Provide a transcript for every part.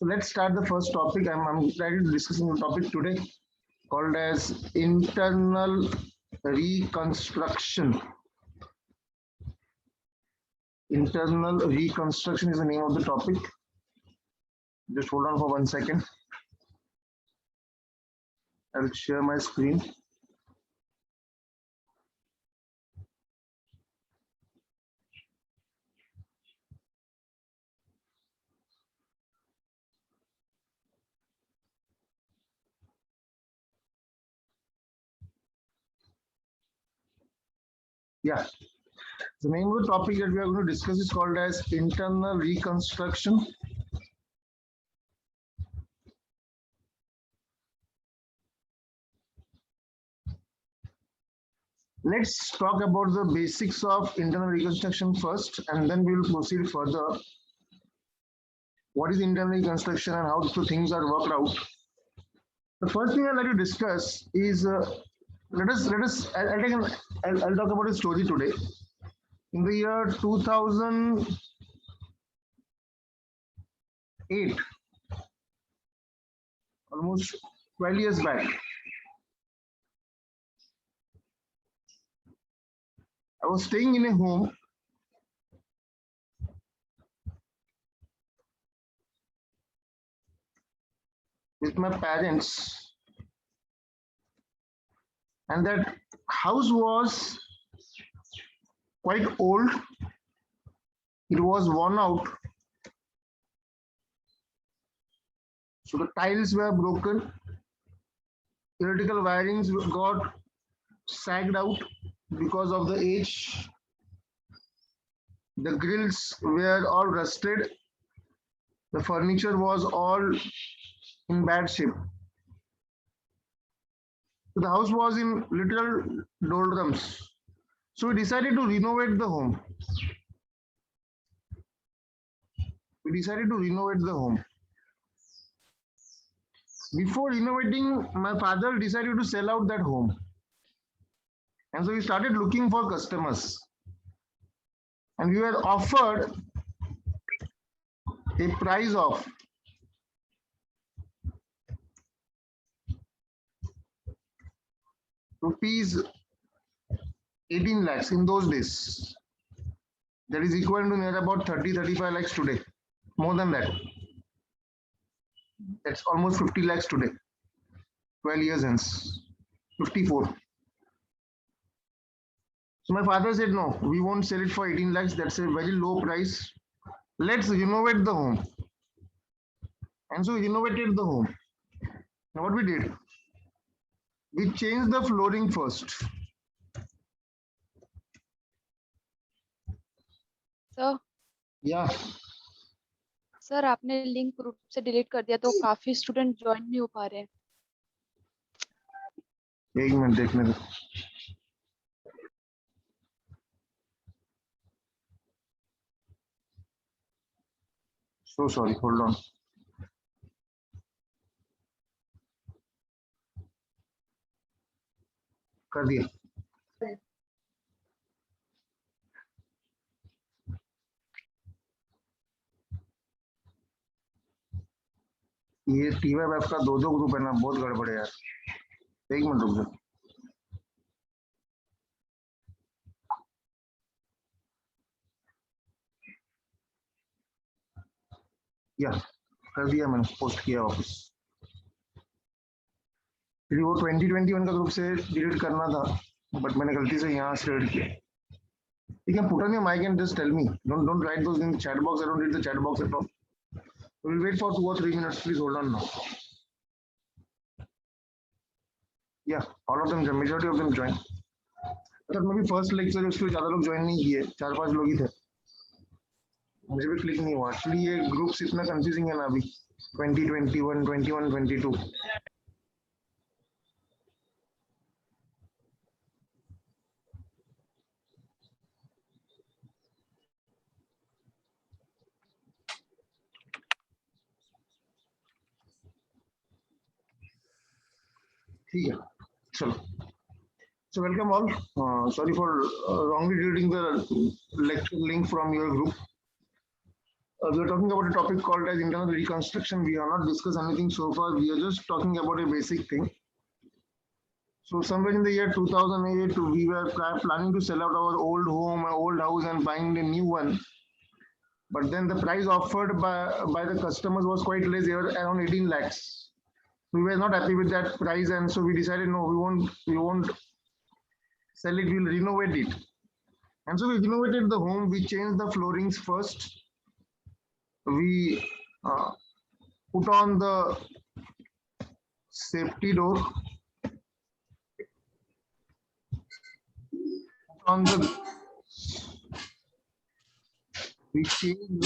So let's start the first topic. I'm excited to discussing the topic today called as internal reconstruction. Internal reconstruction is the name of the topic. Just hold on for 1 second. I'll share my screen. Yeah, the name of the topic that we are going to discuss is called as internal reconstruction. Let's talk about the basics of internal reconstruction first, and then we will proceed further. What is internal reconstruction and how the things are worked out? The first thing I'd like to discuss is I'll talk about a story today. In the year 2008, almost 12 years back, I was staying in a home with my parents, and that house was quite old. It was worn out. So the tiles were broken. Electrical wirings got sagged out because of the age. The grills were all rusted. The furniture was all in bad shape. So the house was in literal doldrums. So we decided to renovate the home. Before renovating, my father decided to sell out that home. And so we started looking for customers. And we were offered a price of rupees 18 lakhs in those days. That is equal to near about 30-35 lakhs today. More than that. That's almost 50 lakhs today. 12 years hence. 54. So my father said, no, we won't sell it for 18 lakhs. That's a very low price. Let's renovate the home. And so we renovated the home. Now what we did? We changed the flooring first. Sir Yeah. Sir आपने link group से delete कर दिया तो काफी student join नहीं हो पा रहे हैं. एक मिनट देखने दो. So sorry, hold on. कर दिया. ये टीवाईएफ का दो ग्रुप है ना, बहुत गड़बड़ है यार. एक मिनट रुक जाओ. या कर दिया मैंने, पोस्ट किया वापस. फिर वो 2021 का ग्रुप से डिलीट करना था, बट मैंने गलती से यहाँ से डिलीट किया. You can put on your mic and just tell me. Don't write those in the chat box. I don't read the chat box at all. We'll wait for 2 or 3 minutes. Please hold on now. Yeah, all of them, majority of them join. मतलब मैं भी first lecture उसके ज्यादा लोग join नहीं किए, 4-5 लोग ही थे. मुझे भी क्लिक नहीं हुआ. एक्चुअली ये ग्रुप्स इतना कंफ्यूजिंग है ना अभी. 2021, 21, 22. ठीक है, चलो. So welcome all. Sorry for wrongly deleting the lecture link from your group. we are talking about a topic called as internal reconstruction. We are not discussed anything so far. We are just talking about a basic thing. So somewhere in the year 2008, we were planning to sell out our old home, our old house, and buying a new one. But then the price offered by the customers was quite less. They were around 18 lakhs. We were not happy with that price, and so we decided no, we won't sell it. We'll renovate it. And so we renovated the home. We changed the floorings first. We put on the safety door, on the we changed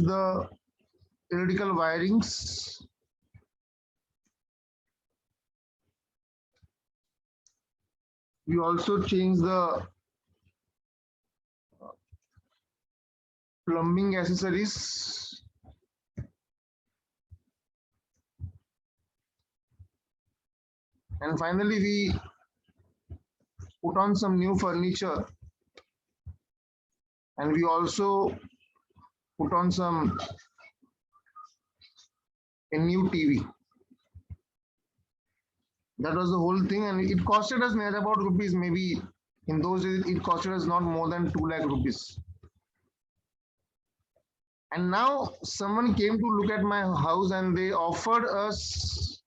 the electrical wirings. We also changed the plumbing accessories. And finally, we put on some new furniture. And we also put on a new TV. That was the whole thing, and it costed us near about rupees. Maybe in those days, it costed us not more than 2 lakh rupees. And now someone came to look at my house, and they offered us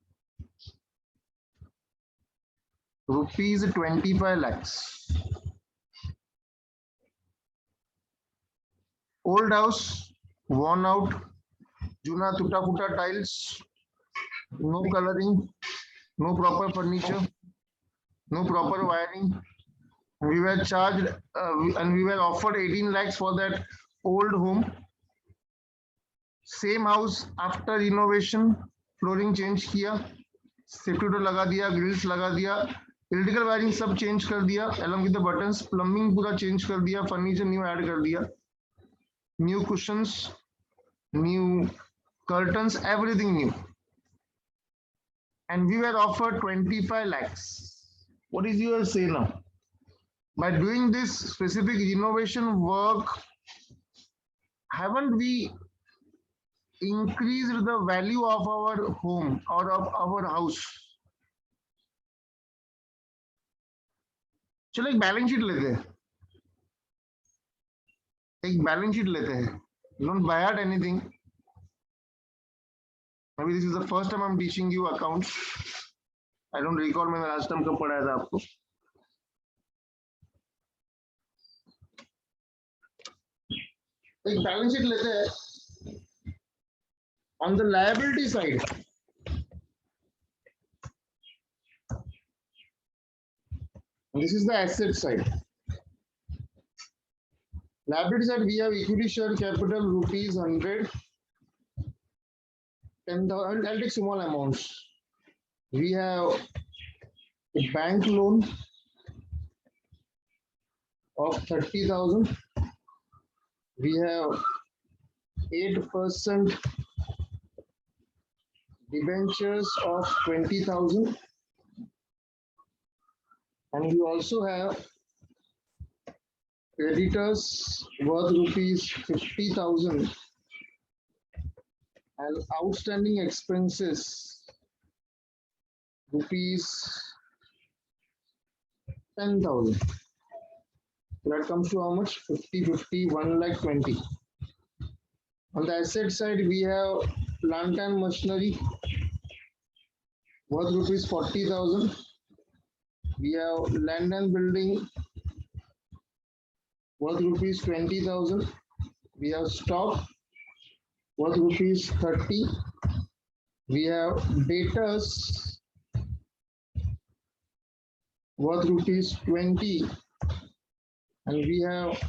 rupees 25 lakhs. Old house, worn out, Juna tuta futa tiles, no coloring, no proper furniture, no proper wiring. We were charged and we were offered 18 lakhs for that old home. Same house after renovation, flooring change किया, safety door लगा दिया, grills लगा दिया, electrical wiring सब change कर दिया, along with the buttons, plumbing पूरा change कर दिया, furniture new add कर दिया, new cushions, new curtains, everything new. And we were offered 25 lakhs. What is your say now? By doing this specific renovation work, haven't we increased the value of our home or of our house? चलो एक balance sheet लेते हैं. एक balance sheet लेते हैं. Don't buy out anything. Maybe this is the first time I'm teaching you accounts. I don't recall मैंने last time कब पढ़ाया था आपको. एक बैलेंस शीट लेते हैं. On the liability side, this is the asset side. Liability side, we have equity share capital rupees 100. 10,000. I'll take small amounts. We have a bank loan of 30,000. We have 8% debentures of 20,000. And we also have creditors worth rupees 50,000 and outstanding expenses rupees 10,000. That comes to how much? 50, 50, 1 lakh 20. On the asset side, we have plant and machinery worth rupees 40,000. We have land and building worth rupees 20,000. We have stock worth rupees 30. We have debtors worth rupees 20. And we have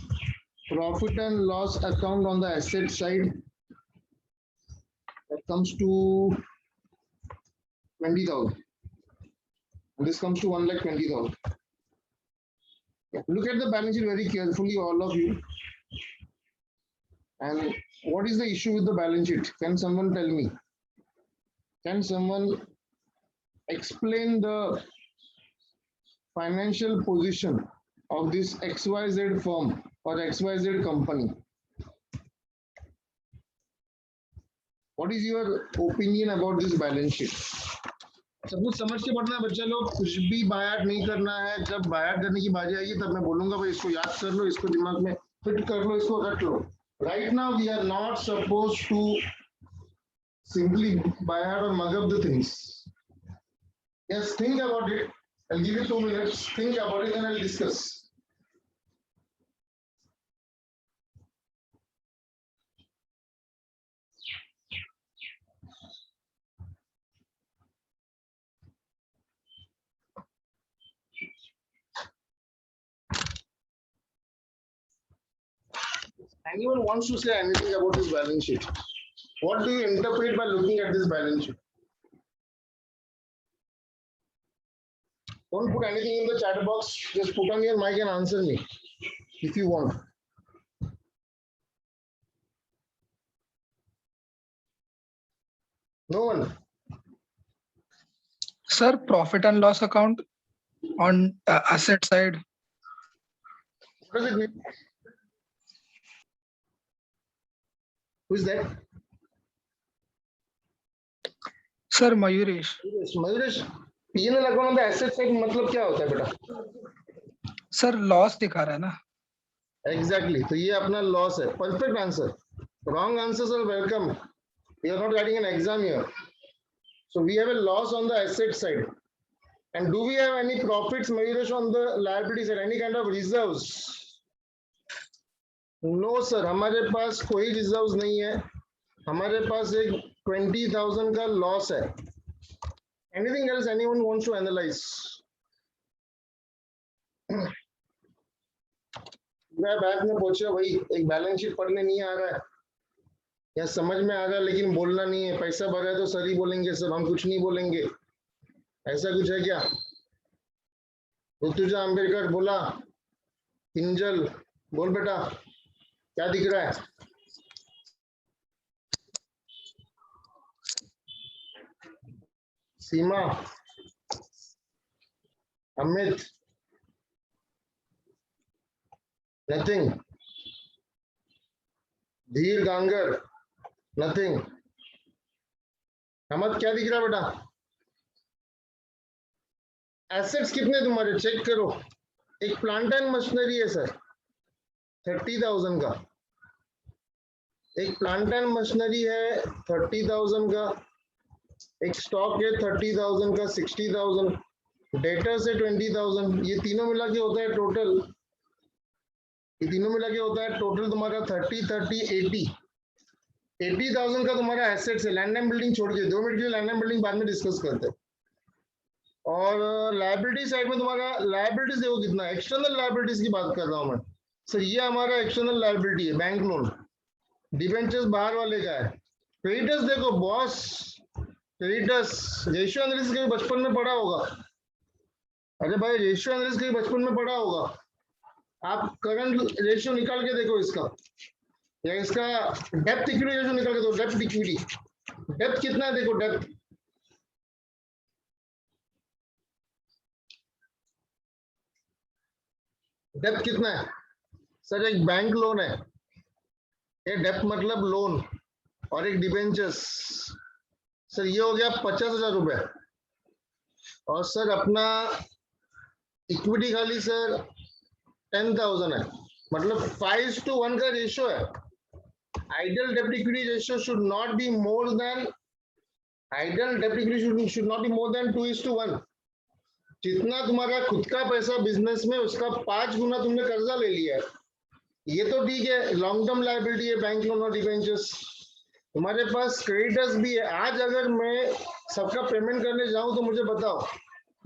profit and loss account on the asset side. That comes to 20,000. And this comes to 1,20,000. Look at the balance sheet very carefully, all of you. And what is the issue with the balance sheet? Can someone tell me? Can someone explain the financial position of this XYZ firm or XYZ company. What is your opinion about this balance sheet? सब कुछ समझ के पढ़ना है बच्चा लोग, कुछ भी बायात नहीं करना है। जब बायात करने की बारी आएगी तब मैं बोलूंगा भाई इसको याद कर लो, इसको दिमाग में फिट कर लो, इसको रख लो। Right now we are not supposed to simply bayat or mug up the things. Yes, think about it. I'll give you 2 minutes. Think about it and I'll discuss. Anyone wants to say anything about this balance sheet? What do you interpret by looking at this balance sheet? Don't put anything in the chat box. Just put on your mic and answer me if you want. No one. Sir, profit and loss account on asset side. What does it mean? Who is that? Sir, Mayuresh. Mayuresh, P&L account on the asset side मतलब क्या होता है बेटा? Sir, loss दिखा रहा है ना? Exactly. तो ये अपना loss है. Perfect answer. Wrong answers are welcome. We are not writing an exam here. So we have a loss on the asset side. And do we have any profits, Mayuresh, on the liability side? Any kind of reserves? No sir, हमारे पास कोई reserves नहीं है. हमारे पास एक 20,000 का loss है. Anything else anyone wants to analyze? मैं bank में पहुंचा भाई, एक बैलेंस शीट पढ़ने नहीं आ रहा है या समझ में आ रहा है लेकिन बोलना नहीं है, पैसा भरा है तो सर ही बोलेंगे, सब हम कुछ नहीं बोलेंगे, ऐसा कुछ है क्या? ऋतुजा अम्बेडकर बोला, किंजल बोल बेटा क्या दिख रहा है? सीमा, अमित, नथिंग, धीर गांगर, नथिंग। अहमद क्या दिख रहा है बेटा? एसेट्स कितने तुम्हारे चेक करो। एक प्लांट एंड मशीनरी है सर 30,000 का, एक प्लांट एंड मशीनरी है 30,000 का, एक स्टॉक है 30,000 का 60,000, डेटर्स है 20,000। ये तीनों मिला के होता है टोटल, ये तीनों मिला के होता है टोटल तुम्हारा 30, 30, 80, 80,000 का तुम्हारा एसेट्स है। लैंड एंड बिल्डिंग छोड़ के 2 मिनट के लिए लैंड एंड बिल्डिंग बाद में डिस्कस करते हैं। और लायबिलिटी साइड में तुम्हारा लायबिलिटीज देखो कितना, एक्सटर्नल लायबिलिटीज की बात कर रहा हूं मैं सर। ये हमारा एक्सटर्नल लायबिलिटी है, बैंक लोन, डिबेंचर्स बाहर वाले का है। क्रेडिटर्स देखो बॉस, क्रेडिटर्स रेशियो एनालिसिस कहीं बचपन में पढ़ा होगा। अरे भाई रेशियो एनालिसिस कहीं बचपन में पढ़ा होगा। आप करंट रेशियो निकाल के देखो इसका, या इसका डेप्थ इक्विटी रेशियो निकाल के दो। डेप्थ इक्विटी, डेप्थ कितना है देखो, डेप्थ डेप्थ कितना है सर? एक बैंक लोन है, ये डेप्थ मतलब लोन, और एक डिबेंचर्स सर ये हो गया 50,000 रुपए। और सर अपना इक्विटी खाली सर 10,000 है, मतलब 5:1 का रेशियो है। आइडियल डेप्ट equity ratio should not be more than, ideal डेप्ट equity should not be more than 2:1। जितना तुम्हारा खुद का पैसा बिजनेस में, उसका 5 गुना तुमने कर्जा ले लिया है, ये तो ठीक है, लॉन्ग टर्म लायबिलिटी है, बैंक लोन और डिबेंचर्स। तुम्हारे पास क्रेडिटर्स भी है। आज अगर मैं सबका पेमेंट करने जाऊं तो मुझे बताओ,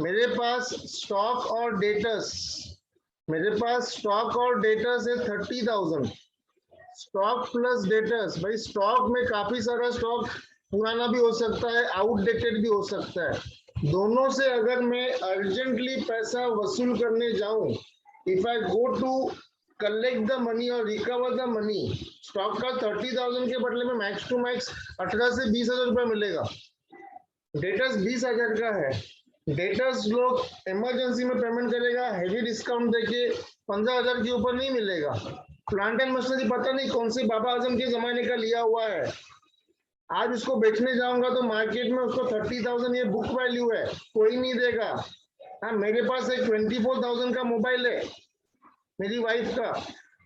मेरे पास स्टॉक और डेटर्स, मेरे पास स्टॉक और डेटर्स है 30,000, स्टॉक प्लस डेटर्स। भाई स्टॉक में काफी सारा स्टॉक पुराना भी हो सकता है, आउटडेटेड भी हो सकता है। दोनों से अगर मैं अर्जेंटली पैसा वसूल करने जाऊं, if I go to collect the money और रिकवर द मनी, स्टॉक का 30,000 के बदले में मैक्स टू मैक्स 18 से 20,000 रुपए मिलेगा। डेटर्स 20,000 का है, डेटर्स लोग इमरजेंसी में पेमेंट करेगा, हेवी डिस्काउंट देके 15,000 के ऊपर नहीं मिलेगा। प्लांट एंड मशीनरी पता नहीं कौन से बाबा आजम के जमाने का लिया हुआ है, आज उसको बेचने जाऊंगा तो मार्केट में उसको 30,000 ये बुक वैल्यू है, कोई नहीं देगा। हाँ, मेरे पास एक 24,000 का मोबाइल है मेरी वाइफ का,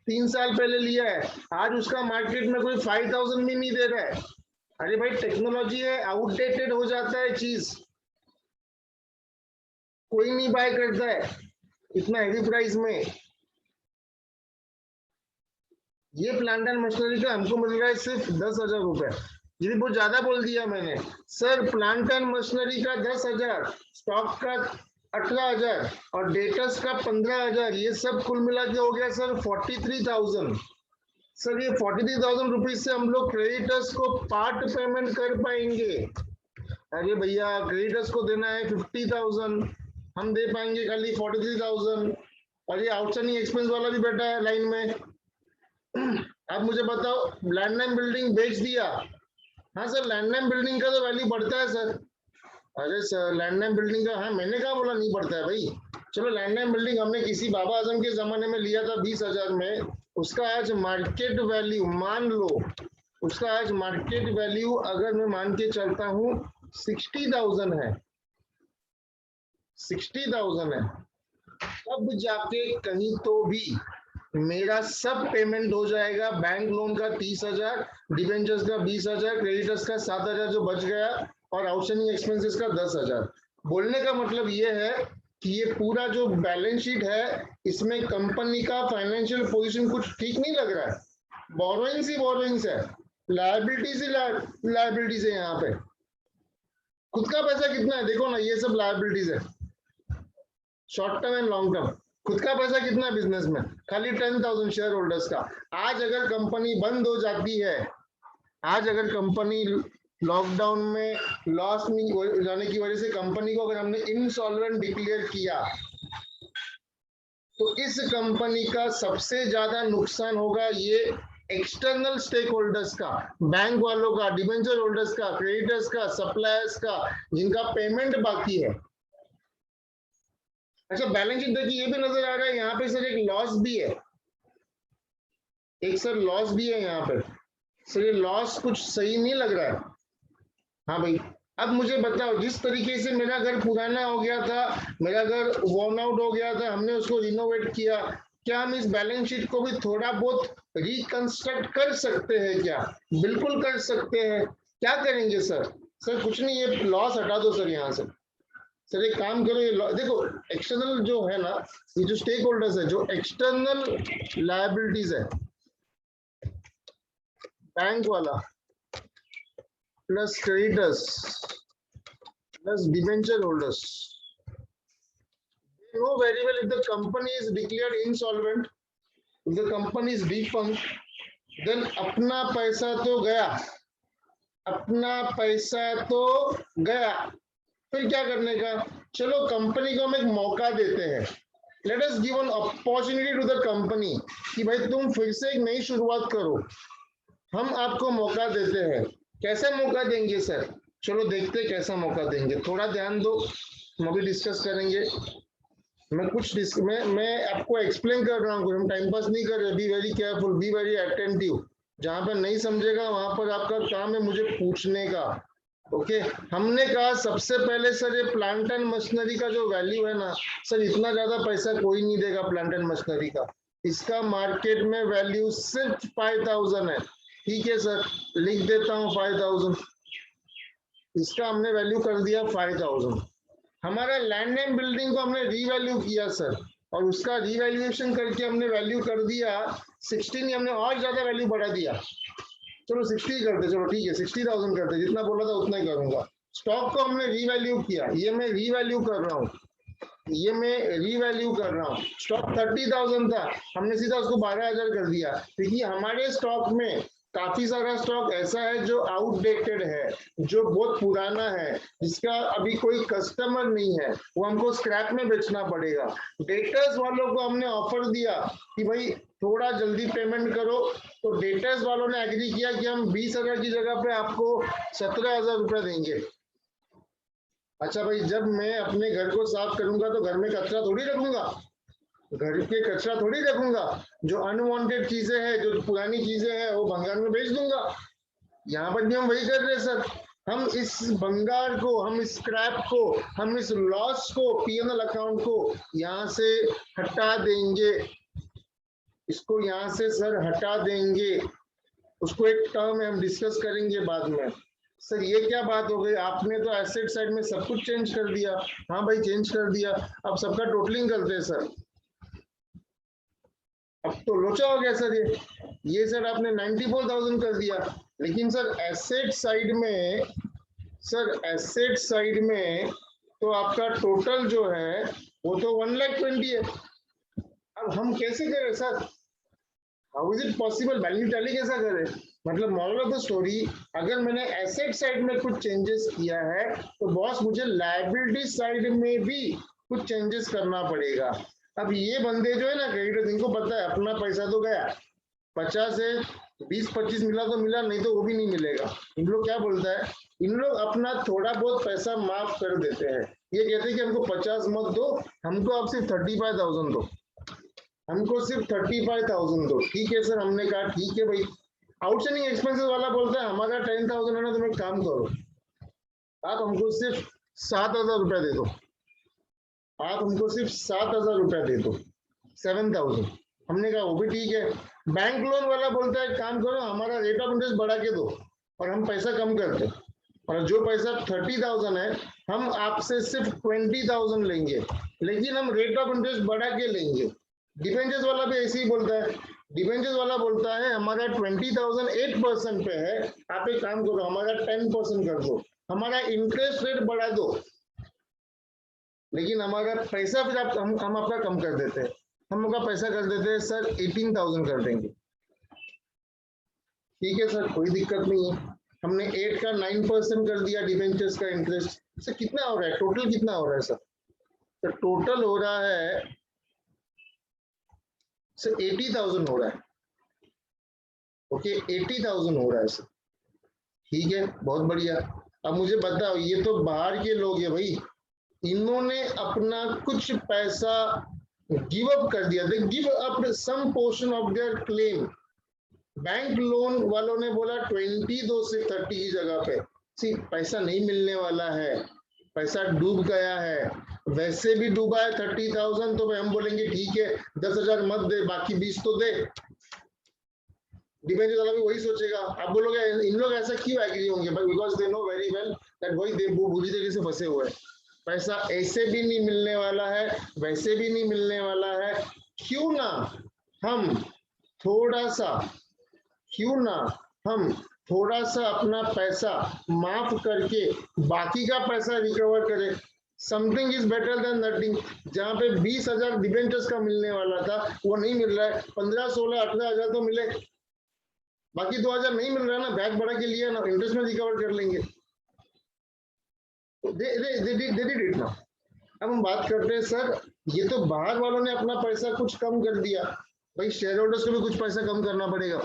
3 साल पहले लिया है, आज उसका मार्केट में कोई 5,000 भी नहीं दे रहा है। अरे भाई टेक्नोलॉजी है, आउटडेटेड हो जाता है चीज, कोई नहीं बाय करता है इतना हेवी प्राइस में। ये प्लांट एंड मशीनरी का हमको मिल रहा है सिर्फ 10,000 रुपए। ये भी बहुत ज्यादा बोल दिया मैंने सर। प्लांट एंड मशीनरी का 10,000, स्टॉक का 18,000 और डेटर्स का 15,000, ये सब कुल मिला के हो गया सर 43,000। सर ये 43,000 रुपीज से हम लोग क्रेडिटर्स को पार्ट पेमेंट कर पाएंगे। अरे भैया क्रेडिटर्स को देना है 50,000, हम दे पाएंगे खाली 43,000, और ये आउटस्टैंडिंग एक्सपेंस वाला भी बैठा है लाइन में। अब मुझे बताओ, लैंडलाइन बिल्डिंग बेच दिया, हाँ सर लैंडलाइन बिल्डिंग का तो वैल्यू बढ़ता है सर। अरे सर लैंडलाइन बिल्डिंग का, हाँ मैंने कहा बोला नहीं बढ़ता है भाई। चलो लैंडलाइन बिल्डिंग हमने किसी बाबा आजम के जमाने में लिया था 20,000 में, उसका आज मार्केट वैल्यू मान लो, उसका आज मार्केट वैल्यू अगर मैं मान के चलता हूँ 60,000 है, 60,000 है। अब जाके कहीं तो भी मेरा सब पेमेंट हो जाएगा, बैंक लोन का 30,000, डिबेंचर्स का 20,000, क्रेडिटर्स का 7,000 जो बच गया, और आउटस्टैंडिंग एक्सपेंसेस का 10,000। बोलने का मतलब ये है कि ये पूरा जो बैलेंस शीट है इसमें कंपनी का फाइनेंशियल पोजीशन कुछ ठीक नहीं लग रहा है। बोरोइंग्स ही बोरोइंग्स है, लायबिलिटीज ही लायबिलिटीज है। यहाँ पे खुद का पैसा कितना है देखो ना, ये सब लायबिलिटीज है, short term and long term. खुद का पैसा कितना है बिजनेस में, खाली 10,000 शेयर होल्डर्स का। आज अगर कंपनी बंद हो जाती है, आज अगर कंपनी लॉकडाउन में लॉस में हो जाने की वजह से कंपनी को अगर हमने इनसॉल्वेंट डिक्लेयर किया, तो इस कंपनी का सबसे ज्यादा नुकसान होगा ये एक्सटर्नल स्टेक होल्डर्स का, बैंक वालों का, डिबेंचर होल्डर्स का, क्रेडिटर्स का, सप्लायर्स का, जिनका पेमेंट बाकी है। अच्छा बैलेंस शीट देखिए, ये भी नजर आ रहा है यहाँ पे सर एक लॉस भी है, एक सर लॉस भी है यहाँ पे। सर ये लॉस कुछ सही नहीं लग रहा है। हाँ भाई अब मुझे बताओ, जिस तरीके से मेरा घर पुराना हो गया था, मेरा घर वॉर्न आउट हो गया था, हमने उसको रिनोवेट किया, क्या हम इस बैलेंस शीट को भी थोड़ा बहुत रिकंस्ट्रक्ट कर सकते हैं क्या? बिल्कुल कर सकते हैं। क्या करेंगे सर? सर कुछ नहीं, ये लॉस हटा दो सर यहाँ से। सर एक काम करो, ये देखो एक्सटर्नल जो है ना, ये जो स्टेक होल्डर्स है, जो एक्सटर्नल लायबिलिटीज है, बैंक वाला plus creditors plus debenture holders, they know very well if the company is declared insolvent, if the company is defunct, then अपना पैसा तो गया, अपना पैसा तो गया। फिर क्या करने का? चलो कंपनी को हम एक मौका देते हैं, let us give an opportunity to the company कि भाई तुम फिर से एक नई शुरुआत करो, हम आपको मौका देते हैं। कैसे मौका देंगे सर? चलो देखते कैसा मौका देंगे, थोड़ा ध्यान दो, हम अभी डिस्कस करेंगे। मैं आपको एक्सप्लेन कर रहा हूँ, हम टाइम पास नहीं कर रहे। Be very careful, be very attentive. जहां पर नहीं समझेगा वहां पर आपका काम है मुझे पूछने का। ओके हमने कहा सबसे पहले सर ये प्लांट एंड मशीनरी का जो वैल्यू है ना सर, इतना ज्यादा पैसा कोई नहीं देगा प्लांट एंड मशीनरी का, इसका मार्केट में वैल्यू सिर्फ 5,000 है। ठीक है सर, लिख देता हूँ 5,000, इसका हमने वैल्यू कर दिया 5,000। हमारा लैंड एंड बिल्डिंग को हमने रीवैल्यू किया सर, और उसका रीवैल्यूएशन करके हमने वैल्यू कर दिया 16, हमने और ज्यादा वैल्यू बढ़ा दिया। चलो 60 करते, चलो ठीक है 60,000 करते, जितना बोला था उतना ही करूंगा। स्टॉक को हमने रीवैल्यू किया, ये मैं रीवैल्यू कर रहा हूँ, ये मैं रीवैल्यू कर रहा हूँ। स्टॉक 30,000 था, हमने सीधा उसको 12,000 कर दिया, क्योंकि हमारे स्टॉक में काफी सारा स्टॉक ऐसा है जो आउटडेटेड है, जो बहुत पुराना है, जिसका अभी कोई कस्टमर नहीं है, वो हमको स्क्रैप में बेचना पड़ेगा। डेटर्स वालों को हमने ऑफर दिया कि भाई थोड़ा जल्दी पेमेंट करो, तो डेटर्स वालों ने एग्री किया कि हम 20,000 की जगह पे आपको 17,000 रुपए देंगे। अच्छा भाई, जब मैं अपने घर को साफ करूंगा तो घर में कचरा थोड़ी रखूंगा, घर के कचरा थोड़ी रखूंगा। जो अनवांटेड चीजें हैं, जो पुरानी चीजें हैं, वो भंगार में बेच दूंगा। यहाँ पर भी हम वही कर रहे हैं सर। हम इस भंगार को, हम इस स्क्रैप को, हम इस लॉस को, पीएनएल अकाउंट को यहाँ से हटा देंगे। इसको यहाँ से सर हटा देंगे। उसको एक टर्म में हम डिस्कस करेंगे बाद में। सर ये क्या बात हो गई, आपने तो एसेट साइड में सब कुछ चेंज कर दिया। हाँ भाई, चेंज कर दिया। अब सबका टोटलिंग करते हैं सर। अब तो लोचा हो गया सर। ये सर आपने 94,000 कर दिया, लेकिन सर एसेट साइड में, सर एसेट साइड में तो आपका टोटल जो है वो तो 1,20,000 है। अब हम कैसे करें sir? How is it possible? Value tally कैसा करें? मतलब मॉरल ऑफ द स्टोरी, अगर मैंने एसेट साइड में कुछ चेंजेस किया है तो बॉस मुझे लायबिलिटी साइड में भी कुछ चेंजेस करना पड़ेगा। अब ये बंदे जो है ना क्रेडिटर, इनको पता है अपना पैसा तो गया, 50 से 20-25 मिला तो मिला, नहीं तो वो भी नहीं मिलेगा। इन लोग क्या बोलता है, इन लोग अपना थोड़ा बहुत पैसा माफ कर देते हैं। ये कहते हैं कि हमको 50 मत दो, हमको आप सिर्फ 35,000 दो, हमको सिर्फ 35,000 दो। ठीक है सर, हमने कहा ठीक है भाई। आउटस्टैंडिंग एक्सपेंसेस वाला बोलता है हमारा 10,000 है ना, तुम एक काम करो, आप हमको सिर्फ 7,000 रुपया दे दो, आप हमको सिर्फ 7,000 रुपया दे दो, 7,000। हमने कहा वो भी ठीक है। बैंक लोन वाला बोलता है काम करो, हमारा रेट ऑफ इंटरेस्ट बढ़ा के दो और हम पैसा कम करते हैं, और जो पैसा 30,000 है हम आपसे सिर्फ 20,000 लेंगे, लेकिन हम रेट ऑफ इंटरेस्ट बढ़ा के लेंगे। डिबेंचर्स वाला भी ऐसे ही बोलता है। डिबेंचर्स वाला बोलता है हमारा 20,000 8% पे है, आप एक काम करो हमारा 10% कर दो, हमारा इंटरेस्ट रेट बढ़ा दो, लेकिन हमारा पैसा फिर आप हम आपका कम कर देते हैं। हम आपका पैसा कर देते हैं सर 18,000 कर देंगे। ठीक है सर, कोई दिक्कत नहीं है। हमने 8 का 9% कर दिया डिबेंचर्स का इंटरेस्ट। सर कितना हो रहा है टोटल, कितना हो रहा है सर? सर टोटल हो रहा है सर 80,000 हो रहा है। ओके 80,000 हो रहा है सर। ठीक है, बहुत बढ़िया। अब मुझे बताओ, ये तो बाहर के लोग हैं भाई, इन्होंने अपना कुछ पैसा गिव अप कर दिया। They give up some portion of their claim. Bank loan वालों ने बोला 20 दो से 30 की जगह पे। सी पैसा नहीं मिलने वाला है, पैसा डूब गया है, वैसे भी डूबा है 30,000, तो हम बोलेंगे ठीक है 10,000 मत दे, बाकी 20 तो दे। डिबेंचर वाला भी वही सोचेगा। आप बोलोगे इन लोग ऐसा क्यों एग्री होंगे? Because they know very well that वही दे बुरी तरीके से फंसे हुए हैं। पैसा ऐसे भी नहीं मिलने वाला है, वैसे भी नहीं मिलने वाला है। क्यों ना हम थोड़ा सा, क्यों ना हम थोड़ा सा अपना पैसा माफ करके बाकी का पैसा रिकवर करें। Something is better than nothing. जहाँ पे 20,000 डिबेंचर्स का मिलने वाला था वो नहीं मिल रहा है, 15, 16, 18,000 तो मिले, बाकी 2,000 नहीं मिल रहा है ना, बैग बढ़ा के लिया ना, इंटरेस्ट में रिकवर कर लेंगे। दे डिड इट ना। अब हम बात करते हैं सर, ये तो बाहर वालों ने अपना पैसा कुछ कम कर दिया, भाई शेयर होल्डर्स को भी कुछ पैसा कम करना पड़ेगा।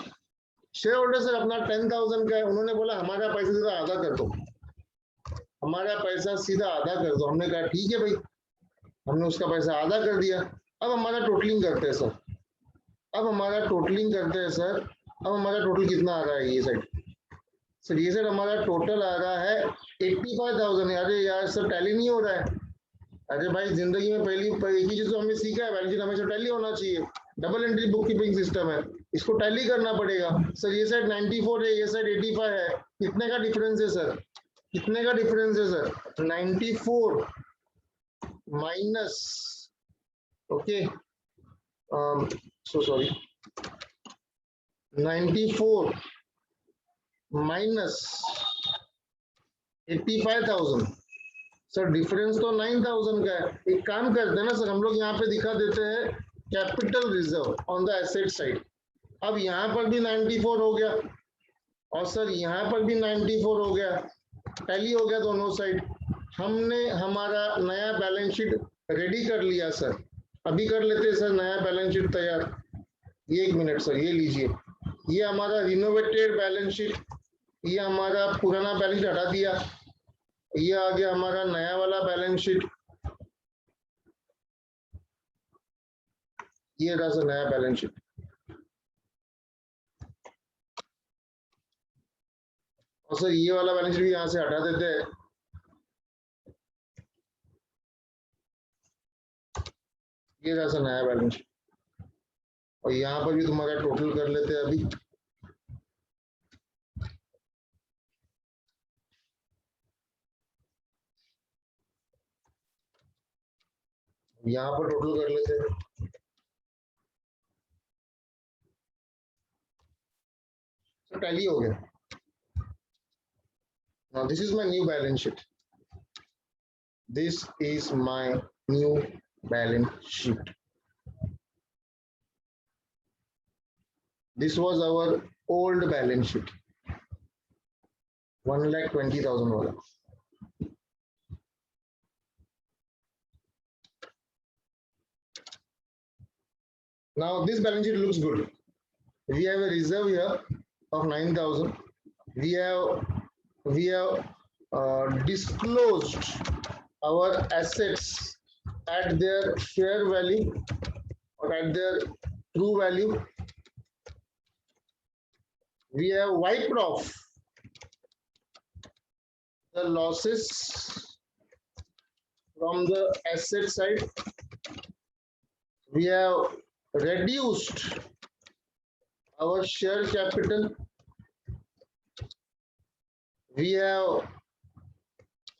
शेयर होल्डर सर अपना 10,000 का है, उन्होंने बोला हमारा पैसा सीधा आधा कर दो, हमारा पैसा सीधा आधा कर दो। हमने कहा ठीक है भाई, हमने उसका पैसा आधा कर दिया। अब हमारा टोटलिंग करते हैं सर, अब हमारा टोटलिंग करते हैं सर। अब हमारा टोटल कितना आ रहा है ये साइड? सर ये सर हमारा टोटल आ रहा है 85,000। अरे यार सर टैली नहीं हो रहा है। अरे भाई जिंदगी में पहली एक ही चीज तो हमने सीखा है, बैलेंस शीट हमेशा टैली होना चाहिए। Double entry book keeping system है, इसको टैली करना पड़ेगा। सर ये साइड 94 है, ये साइड 85 है, कितने का डिफरेंस है सर? कितने का डिफरेंस है sir? 94 minus, okay so sorry, 94 minus 85,000। Sir difference तो 9,000 का है। एक काम करते हैं ना सर, हम लोग यहाँ पे दिखा देते हैं capital reserve on the asset side. अब यहाँ पर भी 94 हो गया और सर यहाँ पर भी 94 हो गया, टैली हो गया दोनों साइड। हमने हमारा नया बैलेंस शीट रेडी कर लिया सर। अभी कर लेते हैं सर नया बैलेंस शीट तैयार। ये 1 मिनट सर, ये लीजिए, ये हमारा रिनोवेटेड बैलेंस शीट, ये हमारा पुराना बैलेंस शीट हटा दिया, ये आ गया हमारा नया वाला बैलेंस शीट, ये रहा सर नया बैलेंस शीट। और सर ये वाला बैलेंस शीट भी यहाँ से हटा देते हैं, ये रहा सर नया बैलेंस शीट। और यहाँ पर भी तुम्हारा टोटल कर लेते हैं अभी। यहाँ पर टोटल कर लेते हैं। तो टैली हो गया। Now this is my new balance sheet. This is my new balance sheet. This was our old balance sheet. 1,20,000 wala. Now this balance sheet looks good. We have a reserve here of 9,000. We have disclosed our assets at their fair value or at their true value. We have wiped off the losses from the asset side. We have reduced our share capital. We have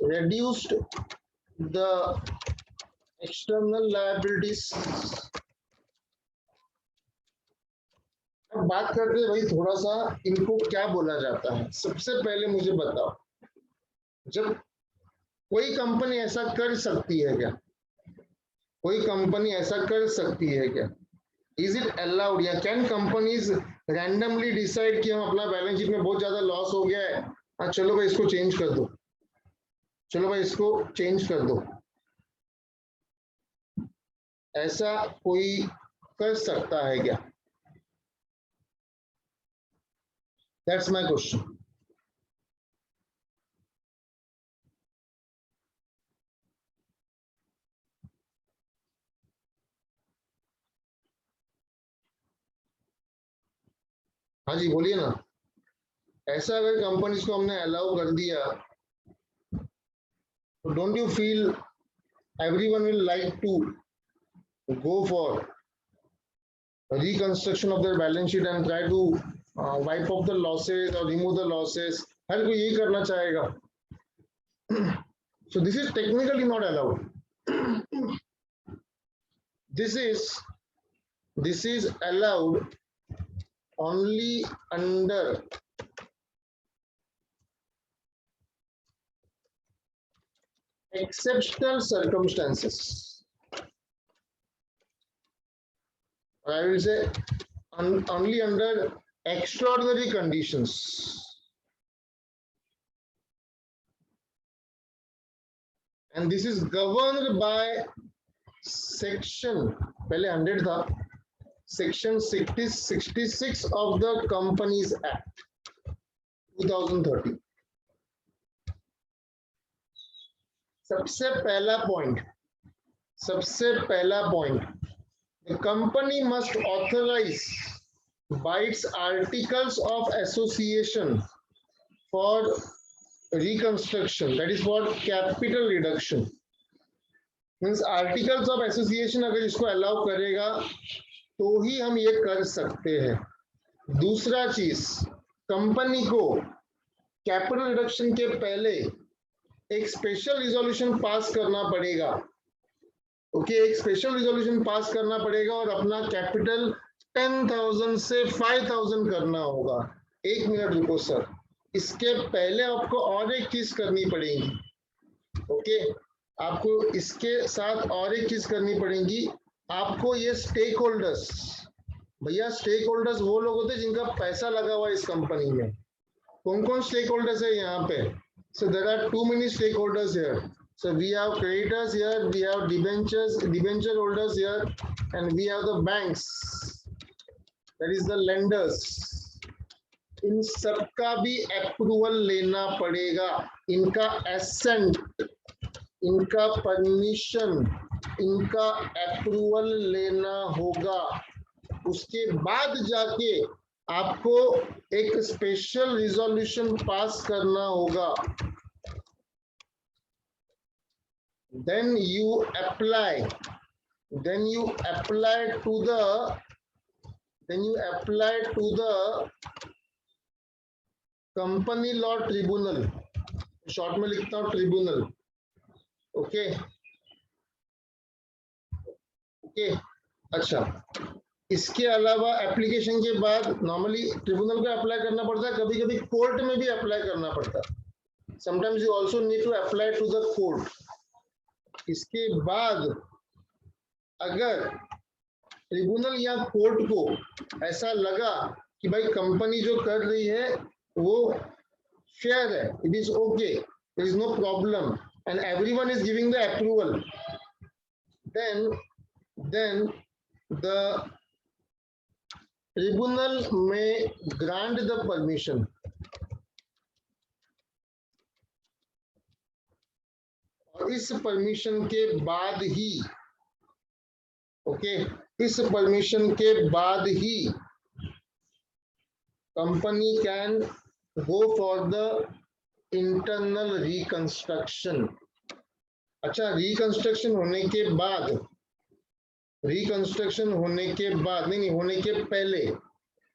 reduced the external liabilities. अब बात करते हैं भाई थोड़ा सा इनको क्या बोला जाता है। सबसे पहले मुझे बताओ, जब कोई कंपनी ऐसा कर सकती है क्या? कोई कंपनी ऐसा कर सकती है क्या? इज इट अलाउड या कैन कंपनीज रैंडमली डिसाइड कि हम अपना बैलेंस शीट में बहुत ज्यादा लॉस हो गया है, हाँ चलो भाई इसको चेंज कर दो, चलो भाई इसको चेंज कर दो, ऐसा कोई कर सकता है क्या? That's my question. हाँ जी बोलिए ना। ऐसा अगर कंपनीज को हमने अलाउ कर दिया तो don't you feel everyone will like to go for a reconstruction of their balance sheet and try to wipe off the losses or remove the losses? हर कोई यही करना चाहेगा। So this is technically not allowed. This is allowed only under exceptional circumstances. I will say only under extraordinary conditions. And this is governed by section, पहले 100 था, section 66 of the Companies Act 2013. सबसे पहला point, the company must authorize by its articles of association for reconstruction, that is for capital reduction. Means articles of association अगर इसको allow करेगा तो ही हम ये कर सकते हैं। दूसरा चीज, कंपनी को कैपिटल रिडक्शन के पहले एक स्पेशल रिजोल्यूशन पास करना पड़ेगा। ओके, एक स्पेशल रिजोल्यूशन पास करना पड़ेगा और अपना कैपिटल 10,000 से 5,000 करना होगा। एक मिनट रुको सर, इसके पहले आपको और एक चीज करनी पड़ेगी। ओके, आपको इसके साथ और एक चीज करनी पड़ेगी। आपको ये स्टेक होल्डर्स, भैया स्टेक होल्डर्स वो लोग होते हैं जिनका पैसा लगा हुआ है इस कंपनी में। कौन कौन स्टेक होल्डर्स है यहाँ पे? So there are too many stakeholders here. So we have creditors here, we have debenture holders here, and we have the banks, that is the lenders. इन सबका भी अप्रूवल लेना पड़ेगा, इनका एसेंट, इनका परमिशन, इनका अप्रूवल लेना होगा। उसके बाद जाके आपको एक स्पेशल रिजोल्यूशन पास करना होगा। Then you apply to the company law tribunal, short में लिखता हूं ट्रिब्यूनल। ओके ओके, अच्छा, इसके अलावा एप्लीकेशन के बाद नॉर्मली ट्रिब्यूनल को अप्लाई करना पड़ता है, कभी कभी कोर्ट में भी अप्लाई करना पड़ता है। Sometimes you also need to apply to the court. इसके बाद अगर ट्रिब्यूनल या कोर्ट को ऐसा लगा कि भाई कंपनी जो कर रही है वो फेयर है, it is okay, there is no problem and everyone is giving the approval, then the tribunal may grant the permission। और इस परमिशन के बाद ही, ओके, इस परमिशन के बाद ही company can go for the internal reconstruction. अच्छा, रिकंस्ट्रक्शन होने के बाद, रिकंस्ट्रक्शन होने के बाद नहीं, होने के पहले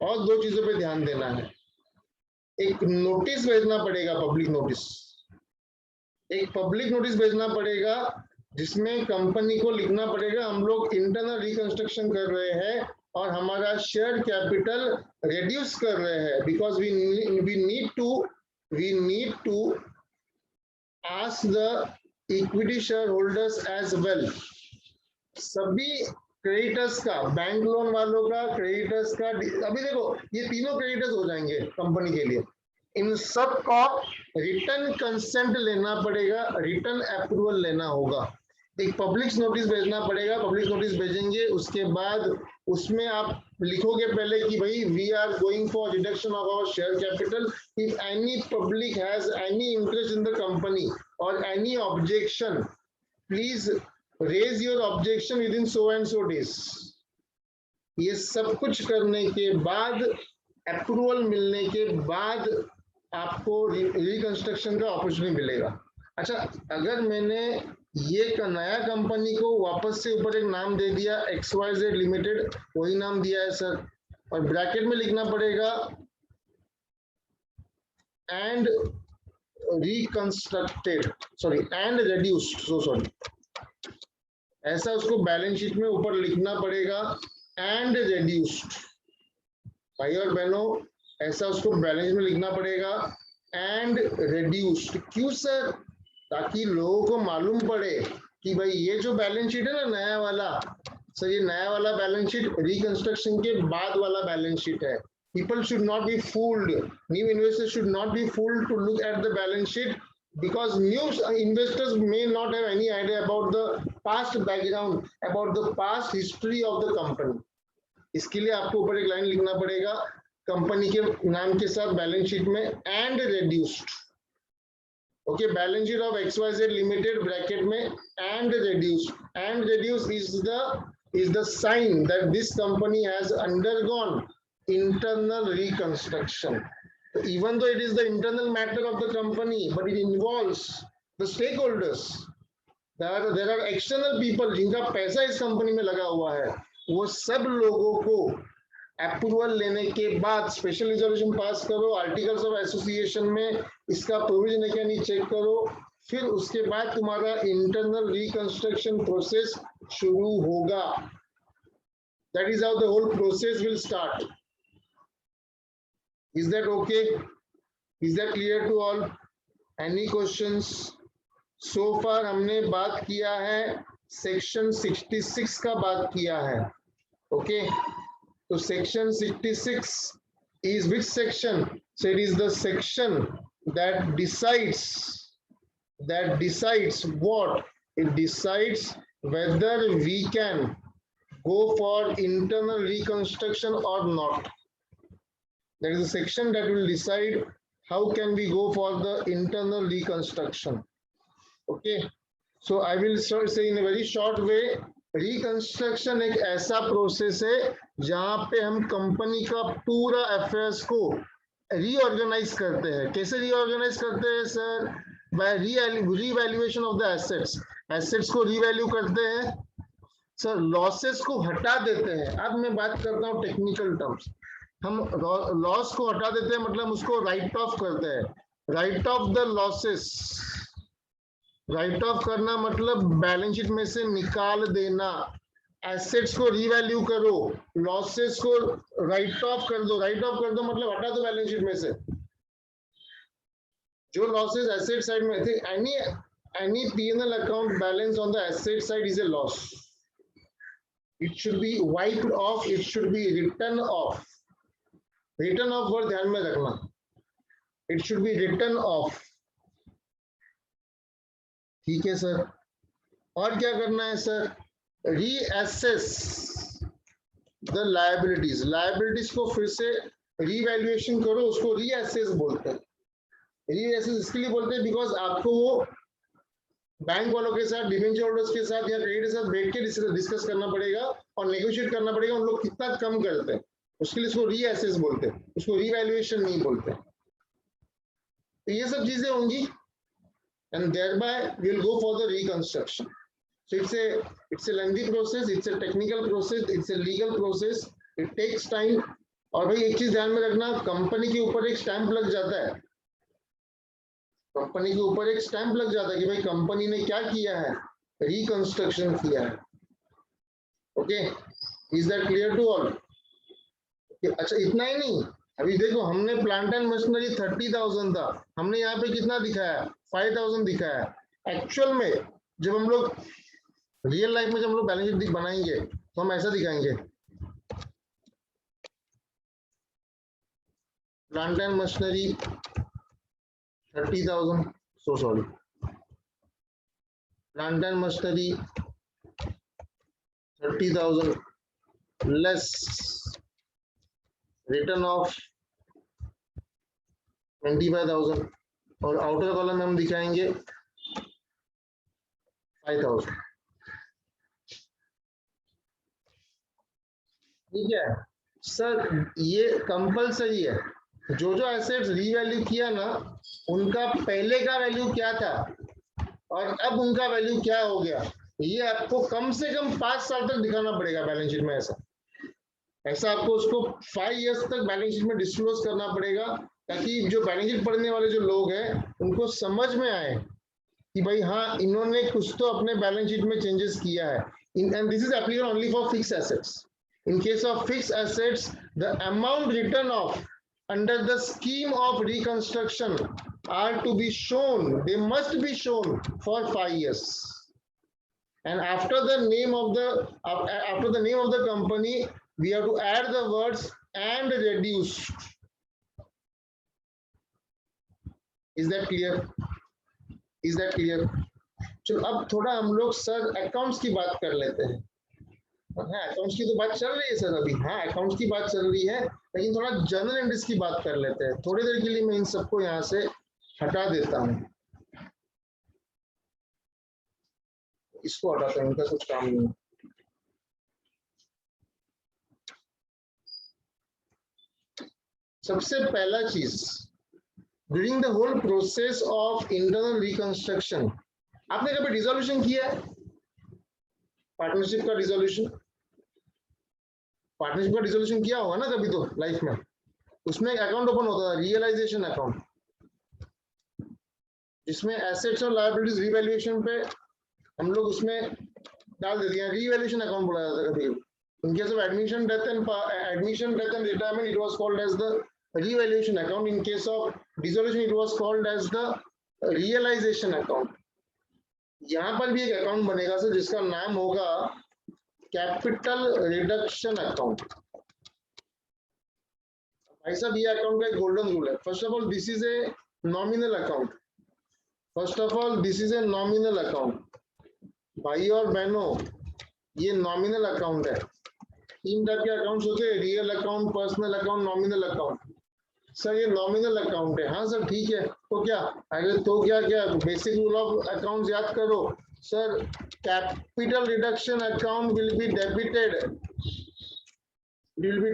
और दो चीजों पे ध्यान देना है। एक नोटिस भेजना पड़ेगा, पब्लिक नोटिस, एक पब्लिक नोटिस भेजना पड़ेगा जिसमें कंपनी को लिखना पड़ेगा हम लोग इंटरनल रिकंस्ट्रक्शन कर रहे हैं और हमारा शेयर कैपिटल रिड्यूस कर रहे हैं, because we need to ask the equity shareholders as well. सभी क्रेडिटर्स का, बैंक लोन वालों का, क्रेडिटर्स का, अभी देखो ये तीनों क्रेडिटर्स हो जाएंगे कंपनी के लिए, इन सब का रिटर्न कंसेंट लेना पड़ेगा, रिटर्न अप्रूवल लेना होगा। एक पब्लिक नोटिस भेजना पड़ेगा, पब्लिक नोटिस भेजेंगे, उसके बाद उसमें आप लिखोगे पहले कि भाई we are going for reduction of our share capital, if any public has any interest in the company और any objection, please raise your objection within so and so days. ये सब कुछ करने के बाद, अप्रूवल मिलने के बाद आपको रिकंस्ट्रक्शन का अपॉर्चुनिटी मिलेगा। अच्छा, अगर मैंने ये नया कंपनी को वापस से ऊपर एक नाम दे दिया XYZ लिमिटेड, वही नाम दिया है सर, और ब्रैकेट में लिखना पड़ेगा and reconstructed, sorry and reduced, so sorry, ऐसा उसको बैलेंस शीट में ऊपर लिखना पड़ेगा एंड रेड्यूस्ड। भाई और बहनों, ऐसा उसको बैलेंस में लिखना पड़ेगा एंड रेड्यूस्ड। क्यों सर? ताकि लोगों को मालूम पड़े कि भाई ये जो बैलेंस शीट है ना नया वाला, सर ये नया वाला बैलेंस शीट रिकंस्ट्रक्शन के बाद वाला बैलेंस शीट है। People should not be fooled, new investors should not be fooled to look at the balance sheet, because new investors may not have any idea about the past background, about the past history of the company। इसके लिए आपको ऊपर एक line लिखना पड़ेगा company के नाम के साथ बैलेंस शीट में and reduced. Okay, balance sheet of XYZ limited bracket में and reduced, and reduced is the sign that this company has undergone internal reconstruction. So even though it is the internal matter of the company, but it involves the stakeholders. There are external people जिनका पैसा इस company में लगा हुआ है, वो सब लोगों को अप्रूवल लेने के बाद स्पेशल रिजोल्यूशन पास करो, आर्टिकल्स ऑफ एसोसिएशन में इसका प्रोविजन है क्या नहीं चेक करो, फिर उसके बाद तुम्हारा इंटरनल रिकंस्ट्रक्शन प्रोसेस शुरू होगा। That is how the whole process will start. Is that okay? Is that clear to all? Any questions? So far हमने बात किया है सेक्शन 66 का बात किया है। Okay? So section 66 is which section? So it is the section that decides what? It decides whether we can go for internal reconstruction or not. That is the section that will decide how can we go for the internal reconstruction. Okay, so I will say in a very short way, reconstruction एक ऐसा process है जहां पे हम company का पूरा affairs को reorganise करते हैं. कैसे रीऑर्गेनाइज करते हैं sir? By revaluation of the assets. Assets को रीवैल्यू करते हैं सर, लॉसेस को हटा देते हैं. अब मैं बात करता हूँ टेक्निकल टर्म्स. हम लॉस को हटा देते हैं मतलब उसको राइट ऑफ करते हैं. Right of the losses, right of करना मतलब बैलेंस शीट में से निकाल देना. एसेट्स को रीवैल्यू करो, लॉसेस को राइट ऑफ कर दो. राइट ऑफ कर दो मतलब हटा दो बैलेंस शीट में से. जो लॉसेस एसेट साइड में थे, any P&L account balance on the asset side is a loss. It should be wiped off, it should be written off. Written off word ध्यान में रखना. It should be written off. ठीक है sir. और क्या करना है sir? Reassess the liabilities. Liabilities को फिर से रीवैल्यूएशन करो, उसको रीअसेस बोलते हैं. रीअसेस इसके लिए बोलते हैं बिकॉज आपको वो बैंक वालों के साथ, डिवेंचर होल्डर्स के साथ या क्रेडिटर के साथ बैठ के डिस्कस करना पड़ेगा और नेगोशिएट करना पड़ेगा उन लोग कितना कम करते हैं. उसके लिए इसको रीअसेस बोलते हैं, उसको रीवैल्यूएशन नहीं बोलते. तो ये सब चीजें होंगी and thereby we'll go for the reconstruction. So it's a lengthy process, it's a technical process, it's a legal process, it takes time. और भाई एक चीज ध्यान में रखना, कंपनी के ऊपर एक स्टैंप लग जाता है. कंपनी के ऊपर एक स्टैंप लग जाता है कि भाई कंपनी ने क्या किया है, रिकंस्ट्रक्शन किया है. Okay, is that clear to all? अच्छा, इतना ही नहीं, अभी देखो हमने प्लांट एंड मशीनरी 30,000 था, हमने यहाँ पे कितना दिखाया? 5,000 दिखाया. एक्चुअल में जब हम लोग रियल लाइफ में जब हम लोग बैलेंस शीट बनाएंगे तो हम ऐसा दिखाएंगे, plant and machinery 30,000, so sorry, plant and machinery 30,000 less return of 25,000 और आउटर कॉलम में हम दिखाएंगे 5,000. ठीक है सर, ये कंपलसरी है. जो जो एसेट्स रीवैल्यू किया ना, उनका पहले का वैल्यू क्या था और अब उनका वैल्यू क्या हो गया, ये आपको कम से कम 5 साल तक दिखाना पड़ेगा बैलेंस शीट में. ऐसा आपको उसको 5 इयर्स तक बैलेंस शीट में डिस्क्लोज करना पड़ेगा, ताकि जो बैलेंस शीट पढ़ने वाले जो लोग हैं उनको समझ में आए कि भाई हाँ, इन्होंने कुछ तो अपने बैलेंस शीट में चेंजेस किया है. And this is applicable only for fixed assets. In case of fixed assets, the amount written off under the scheme of reconstruction are to be shown, they must be shown for 5 years. And after the name of the company, we have to add the words and reduced. Is that clear? Is that clear? चलो अब थोड़ा हम लोग sir accounts की बात कर लेते हैं. हाँ, अकाउंट्स की तो बात चल रही है सर अभी. हाँ, अकाउंट्स की बात चल रही है, लेकिन थोड़ा जर्नल एंट्रीज की बात कर लेते हैं. थोड़ी देर के लिए मैं इन सबको यहाँ से हटा देता हूँ, इसको हटाता हूँ, इनका कुछ काम नहीं है. सबसे पहला चीज, during the whole process of internal reconstruction, आपने कभी डिसोल्यूशन किया है? पार्टनरशिप का डिसोल्यूशन, पार्टनरशिप का डिसोल्यूशन किया होगा ना कभी तो लाइफ में. उसमें एक अकाउंट ओपन होता था, रियलाइजेशन अकाउंट, जिसमें एसेट्स और लायबिलिटीज रिवैल्यूएशन पे हम लोग उसमें डाल देते हैं. रिवैल्यूएशन अकाउंट बोला जाता है कभी. In case of admission death and retirement, it was called as the revaluation account. In case of dissolution, it was called as the realisation account. यहाँ पर भी एक अकाउंट बनेगा सर, जिसका नाम होगा कैपिटल रिडक्शन अकाउंट. भाई साहब, ये अकाउंट का एक गोल्डन रूल है. First of all, this is a nominal account. First of all, this is a nominal account. भाई और बहनों, ये नॉमिनल अकाउंट है. 3 टाइप के अकाउंट्स होते हैं, real account, personal account, nominal account. Sir ये नॉमिनल अकाउंट है। हाँ सर ठीक है, तो क्या अरे तो क्या क्या बेसिक रूल ऑफ अकाउंट्स याद करो sir. Capital reduction account will be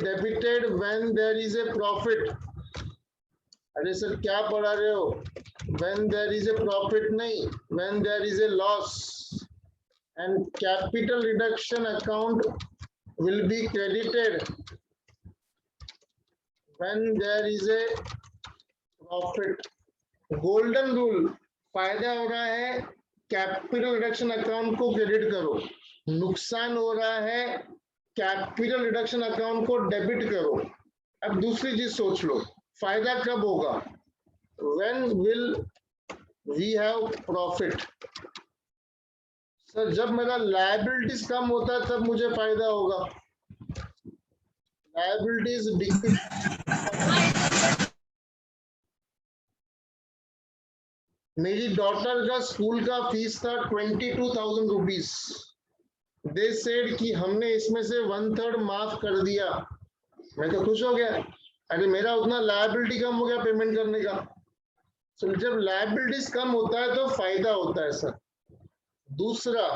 debited when there is a profit. अरे सर क्या पढ़ा रहे हो? When there is a profit नहीं, when there is a loss. And capital reduction account will be credited when there is a profit. Golden rule, फायदा हो रहा है कैपिटल रिडक्शन अकाउंट को क्रेडिट करो, नुकसान हो रहा है कैपिटल रिडक्शन अकाउंट को डेबिट करो। अब दूसरी चीज सोच लो, फायदा कब होगा? when will we have profit? Sir जब मेरा लायबिलिटीज कम होता है तब मुझे फायदा होगा। लायबिलिटीज मेरी डॉटर का स्कूल का फीस था 22,000 रुपीज। दे सेड कि हमने इसमें से 1/3 माफ कर दिया। मैं तो खुश हो गया, अरे मेरा उतना लायबिलिटी कम हो गया पेमेंट करने का। तो जब लायबिलिटीज कम होता है तो फायदा होता है सर। दूसरा,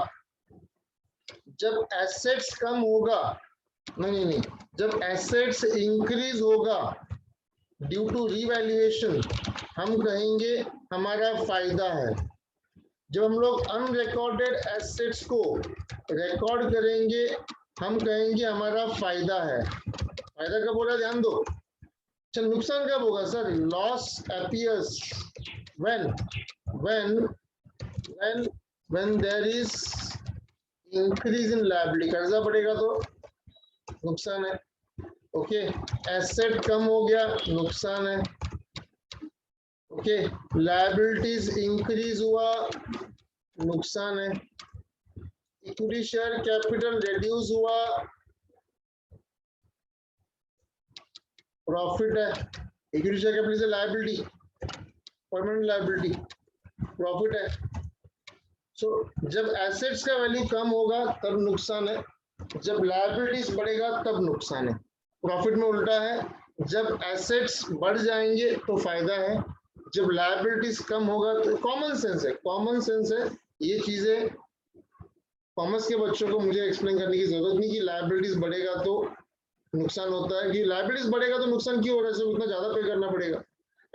जब एसेट्स कम होगा, नहीं, जब एसेट्स इंक्रीज होगा ड्यू टू रीवैल्यूएशन, हम कहेंगे हमारा फायदा है। जब हम लोग अनरिकॉर्डेड एसेट्स को रिकॉर्ड करेंगे हम कहेंगे हमारा फायदा है। फायदा कब हो रहा है ध्यान दो। अच्छा नुकसान कब होगा sir? Loss appears when there is increase in liability। कर्जा बढ़ेगा तो नुकसान है। ओके, एसेट कम हो गया नुकसान है। ओके, लायबिलिटीज इंक्रीज हुआ नुकसान है। इक्विटी शेयर कैपिटल रिड्यूस हुआ प्रॉफिट है। इक्विटी शेयर कैपिटल से लायबिलिटी, परमानेंट लायबिलिटी, प्रॉफिट है। सो जब एसेट्स का वैल्यू कम होगा तब नुकसान है, जब लायबिलिटीज बढ़ेगा तब नुकसान है। प्रॉफिट में उल्टा है, जब एसेट्स बढ़ जाएंगे तो फायदा है, जब लायबिलिटीज कम होगा तो कॉमन सेंस है। ये चीजें कॉमर्स के बच्चों को मुझे एक्सप्लेन करने की जरूरत नहीं कि लायबिलिटीज बढ़ेगा तो नुकसान होता है, कि लायबिलिटीज बढ़ेगा तो नुकसान क्यों हो रहा है, उतना ज्यादा पे करना पड़ेगा।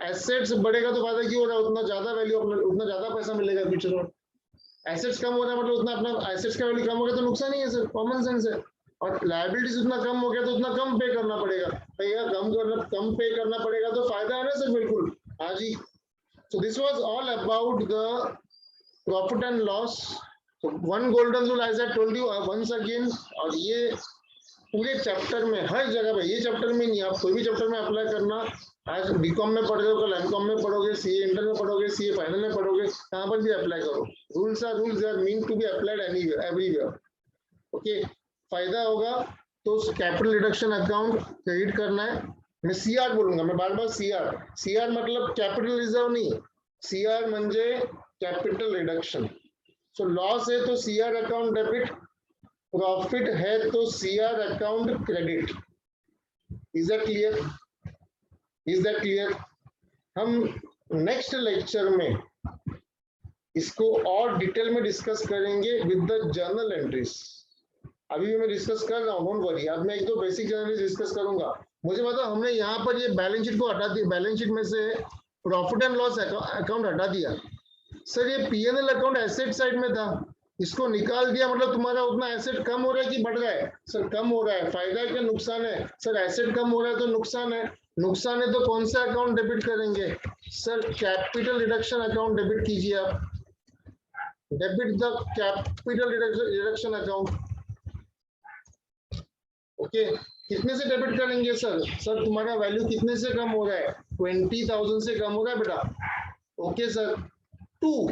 एसेट्स बढ़ेगा तो फायदा क्यों हो रहा है, उतना ज्यादा वैल्यू, उतना ज्यादा पैसा मिलेगा फ्यूचर में। एसेट्स कम हो रहा है मतलब उतना अपना एसेट्स का वैल्यू कम हो गया तो नुकसान ही है सर, कॉमन सेंस है। और लायबिलिटीज उतना कम हो गया तो उतना कम पे करना पड़ेगा भैया, कम पे करना पड़ेगा तो फायदा है ना सर, बिल्कुल। हाँ जी। So this was all about the profit and loss. One golden rule as I told you once again, और ये पूरे चैप्टर में हर जगह पे, ये चैप्टर में नहीं, आप कोई भी चैप्टर में अप्लाई करना। आज बीकॉम में पढ़ रहे हो, कल एमकॉम में पढ़ोगे, सीए इंटर में पढ़ोगे, सीए फाइनल में पढ़ोगे, कहाँ पर भी अप्लाई करो। Rules are rules, they are meant to be applied everywhere. Okay, फायदा होगा तो कैपिटल रिडक्शन अकाउंट क्रेडिट करना है। मैं सीआर बोलूंगा, मैं बार बार सीआर मतलब कैपिटल रिजर्व नहीं, सीआर म्हणजे कैपिटल रिडक्शन। सो लॉस है तो सीआर अकाउंट डेबिट, प्रॉफिट है तो CR account credit. Is that clear? हम नेक्स्ट लेक्चर में इसको और डिटेल में डिस्कस करेंगे विद द जर्नल एंट्रीज। अभी भी मैं डिस्कस कर रहा हूँ, डोंट वरी। अब मैं एक दो बेसिक जर्नल डिस्कस करूंगा। मुझे बताओ, हमने यहाँ पर ये बैलेंस शीट को हटा दिया, बैलेंस शीट में से प्रॉफिट एंड लॉस अकाउंट हटा दिया। सर ये पीएनएल अकाउंट एसेट साइड में था, इसको निकाल दिया, मतलब तुम्हारा उतना एसेट कम हो रहा है कि बढ़ रहा है? सर कम हो रहा है। फायदा है क्या नुकसान है? सर एसेट कम हो रहा है तो नुकसान है। नुकसान है तो कौन सा अकाउंट डेबिट करेंगे? Sir capital reduction account debit कीजिए आप, debit the capital reduction account. Okay, कितने से डेबिट करेंगे सर? सर तुम्हारा वैल्यू कितने से कम हो रहा है? 20,000 से कम हो रहा है बेटा। ओके सर, 2,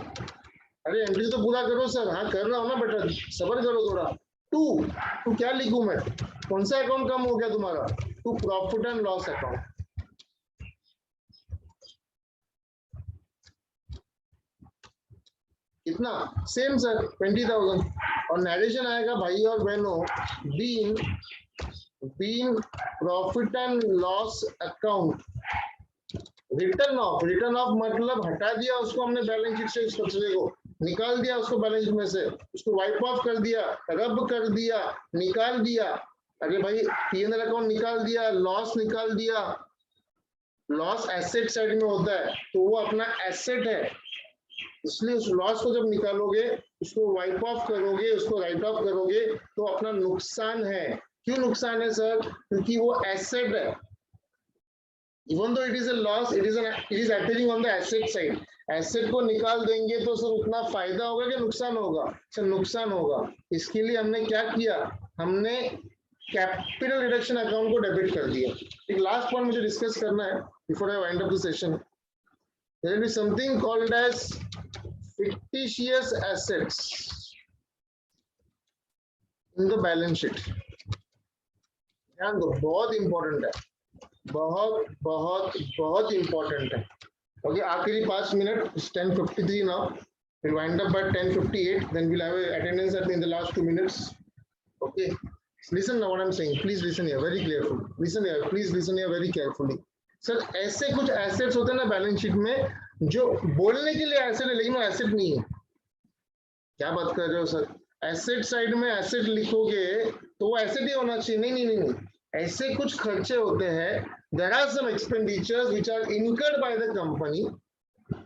अरे एंट्री तो पूरा करो सर। हाँ कर रहा हूँ ना बेटा, सबर करो थोड़ा। 2 क्या लिखूं मैं? कौन सा अकाउंट कम हो गया तुम्हारा? To profit and loss account. कितना? Same sir, 20,000। और नरेशन आएगा भाई और बहनों, been profit and loss account return of मतलब हटा दिया उसको हमने बैलेंस शीट से, उस कचरे को निकाल दिया उसको बैलेंस शीट में से, उसको वाइप ऑफ कर दिया, रब कर दिया, निकाल दिया। अरे भाई P&L अकाउंट निकाल दिया, लॉस निकाल दिया, लॉस एसेट साइड में होता है तो वो अपना एसेट है, इसलिए उस लॉस को जब निकालोगे, उसको वाइप ऑफ करोगे, उसको राइट ऑफ करोगे तो अपना नुकसान है। क्यों नुकसान है सर? क्योंकि वो एसेट है। Even though it is a loss, it is appearing on the asset side. Asset को निकाल देंगे तो सर उतना फायदा होगा कि नुकसान होगा? सर नुकसान होगा। इसके लिए हमने क्या किया, हमने कैपिटल रिडक्शन अकाउंट को डेबिट कर दिया। एक लास्ट पॉइंट मुझे डिस्कस करना है before I wind up the session. There will be something called as fictitious assets in the balance sheet. ध्यान दो, बहुत इंपॉर्टेंट है, बहुत बहुत बहुत इंपॉर्टेंट है। ओके, आखिरी 5 minute, 10:53 now. We'll wind up by 10:58. Then we'll have a attendance in the last 2 minutes. Okay, listen now what I'm saying. Please listen here very carefully. Listen here, please listen here very carefully. Sir ऐसे कुछ assets होते हैं ना balance sheet में जो बोलने के लिए एसेट है लेकिन वो एसेट नहीं है। क्या बात कर रहे हो सर? एसेट साइड में एसेट लिखोगे तो वो एसेट ही होना चाहिए। नहीं नहीं नहीं, ऐसे कुछ खर्चे होते हैं, there are some expenditures which are incurred by the company